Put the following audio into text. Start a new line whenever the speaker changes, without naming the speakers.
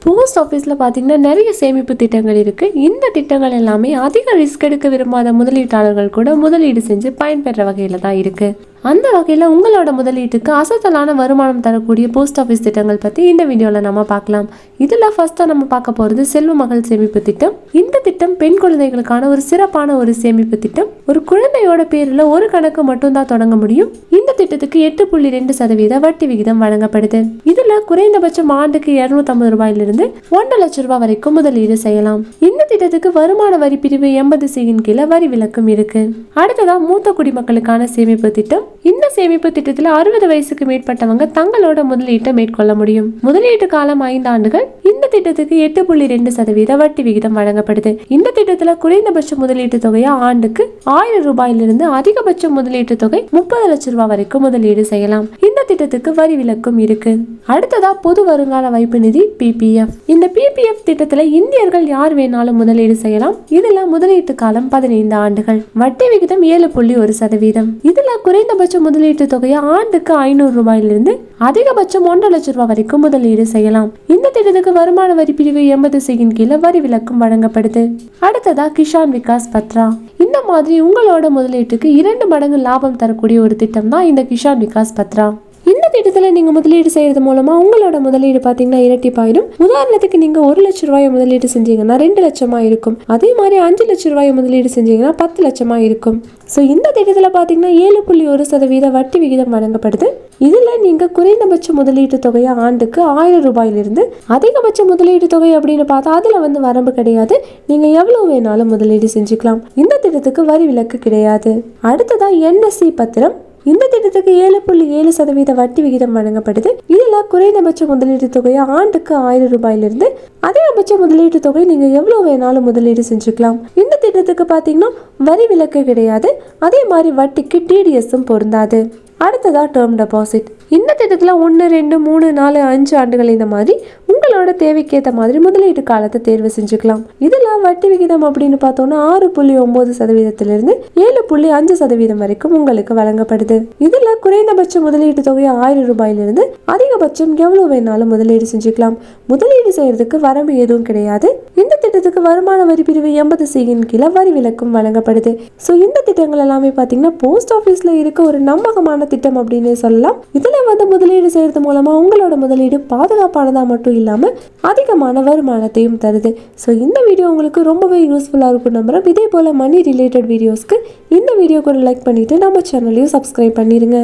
Post ஆஃபீஸில் பார்த்தீங்கன்னா நிறைய சேமிப்பு திட்டங்கள் இருக்குது. இந்த திட்டங்கள் எல்லாமே அதிக ரிஸ்க் எடுக்க விரும்பாத முதலீட்டாளர்கள் கூட முதலீடு செஞ்சு பயன்பெற வகையில் தான் இருக்குது. அந்த வகையில் உங்களோட முதலீட்டுக்கு அசத்தலான வருமானம் தரக்கூடிய போஸ்ட் ஆஃபீஸ் திட்டங்கள் பற்றி இந்த வீடியோவில் நம்ம பார்க்கலாம். இதில் ஃபர்ஸ்ட்டாக நம்ம பார்க்க போகிறது செல்வ மகள் சேமிப்பு திட்டம். இந்த திட்டம் பெண் குழந்தைகளுக்கான ஒரு சிறப்பான ஒரு சேமிப்பு திட்டம். ஒரு குழந்தையோட பேரில் ஒரு கணக்கு மட்டும்தான் தொடங்க முடியும். இந்த திட்டத்துக்கு 8.2% வட்டி விகிதம் வழங்கப்படுது. இதில் குறைந்தபட்சம் ஆண்டுக்கு 250 ரூபாயிலிருந்து 1.5 லட்சம் ரூபாய் வரைக்கும் முதலீடு செய்யலாம். இந்த திட்டத்துக்கு வருமான வரி பிரிவு 80C கீழே வரி விலக்கும் இருக்கு. அடுத்ததா மூத்த குடிமக்களுக்கான சேமிப்பு திட்டம். இந்த சேமிப்பு திட்டத்தில் 60 வயசுக்கு மேற்பட்டவங்க தங்களோட முதலீட்டை மேற்கொள்ள முடியும். முதலீட்டு காலம் 5 ஆண்டுகள். இந்த திட்டத்துக்கு 8.2% வட்டி விகிதம் வழங்கப்படுது. இந்த திட்டத்தில் குறைந்தபட்ச முதலீட்டு தொகையா ஆண்டுக்கு 1000 ரூபாயிலிருந்து அதிகபட்ச முதலீட்டு தொகை 30 லட்சம் ரூபாய் வரைக்கும் முதலீடு செய்யலாம். இந்த திட்டத்துக்கு வரி விலக்கும் இருக்கு. அடுத்ததா பொது வருங்கால வைப்பு நிதி PPF. இந்த PPF திட்டத்தில் இந்தியர்கள் யார் வேணாலும் முதலீடு செய்யலாம். இதுல முதலீட்டு காலம் 15 ஆண்டுகள். வட்டி விகிதம் 7.1%. இதுல குறைந்தபட்ச முதலீட்டு தொகையை ஆண்டுக்கு 500 ரூபாயிலிருந்து அதிகபட்சம் 1.5 லட்சம் ரூபாய் வரைக்கும் முதலீடு செய்யலாம். இந்த திட்டத்துக்கு வருமான வரி பிரிவு 80C கீழே வரி விலக்கும் வழங்கப்படுது. அடுத்ததா கிஷான் விகாஸ் பத்ரா. இந்த மாதிரி உங்களோட முதலீட்டுக்கு 2 மடங்கு லாபம் தரக்கூடிய ஒரு திட்டம் தான் இந்த கிஷான் விகாஸ் பத்ரா. இந்த திட்டத்தில் நீங்கள் முதலீடு செய்யறது மூலமா உங்களோட முதலீடு பார்த்தீங்கன்னா இரட்டிப்பாயிடும். உதாரணத்துக்கு நீங்கள் 1 லட்சம் ரூபாய் முதலீடு செஞ்சீங்கன்னா 2 லட்சமா இருக்கும். அதே மாதிரி 5 லட்சம் ரூபாய் முதலீடு செஞ்சீங்கன்னா 10 லட்சமா இருக்கும். ஸோ இந்த திட்டத்தில் பார்த்தீங்கன்னா 7.1% வட்டி விகிதம் வழங்கப்படுது. இதில் நீங்கள் குறைந்தபட்ச முதலீட்டு தொகையை ஆண்டுக்கு 1000 ரூபாயிலிருந்து அதிகபட்ச முதலீட்டு தொகை அப்படின்னு பார்த்தா அதில் வரம்பு கிடையாது. நீங்கள் எவ்வளோ வேணாலும் முதலீடு செஞ்சுக்கலாம். இந்த திட்டத்துக்கு வரி விலக்கு கிடையாது. அடுத்ததான் NSE பத்திரம். இந்த திட்டத்துக்கு 7.7% வட்டி விகிதம் வழங்கப்படுது. இதுல குறைந்தபட்ச முதலீட்டு தொகையை ஆண்டுக்கு 1000 ரூபாயிலிருந்து அதிகபட்ச முதலீட்டு தொகை நீங்க எவ்வளவு வேணாலும் முதலீடு செஞ்சுக்கலாம். இந்த திட்டத்துக்கு பாத்தீங்கன்னா வரி விலக்கு கிடையாது. அதே மாதிரி வட்டிக்கு TDSம் பொருந்தாது. அடுத்ததா டேர்ம் டெபாசிட். இந்த திட்டத்தில் 1, 2, 3, 4, 5 ஆண்டுகள் இந்த மாதிரி உங்களோட தேவைக்கேற்ற மாதிரி முதலீட்டு காலத்தை தேர்வு செஞ்சுக்கலாம். இதில் வட்டி விகிதம் அப்படின்னு பார்த்தோம்னா 6.9%லிருந்து 7.5% வரைக்கும் உங்களுக்கு வழங்கப்படுது. இதில் குறைந்தபட்ச முதலீட்டு தொகை 1000 ரூபாயிலிருந்து அதிகபட்சம் எவ்வளவு வேணாலும் முதலீடு செஞ்சுக்கலாம். முதலீடு செய்யறதுக்கு வரம்பு எதுவும் கிடையாது. இந்த திட்டத்துக்கு வருமான வரி பிரிவு 80C கீழே வரி விலக்கும் வழங்கப்படுது. ஸோ இந்த திட்டங்கள் எல்லாமே பார்த்தீங்கன்னா போஸ்ட் ஆஃபீஸில் இருக்க ஒரு நம்பகமான திட்டம் அப்படின்னு சொல்லலாம். இதுல முதலீடு செய்யறது மூலமா உங்களோட முதலீடு பாதுகாப்பானதா மட்டும் இல்லாம அதிகமான வருமானத்தையும் தருது. ஸோ இந்த வீடியோ உங்களுக்கு ரொம்பவே யூஸ்ஃபுல்லா இருக்கும் நம்புறேன். இதே போல மணி ரிலேட்டட் வீடியோஸ்க்கு இந்த வீடியோக்கு ஒரு லைக் பண்ணிட்டு நம்ம சேனலையும் சப்ஸ்கிரைப் பண்ணிருங்க.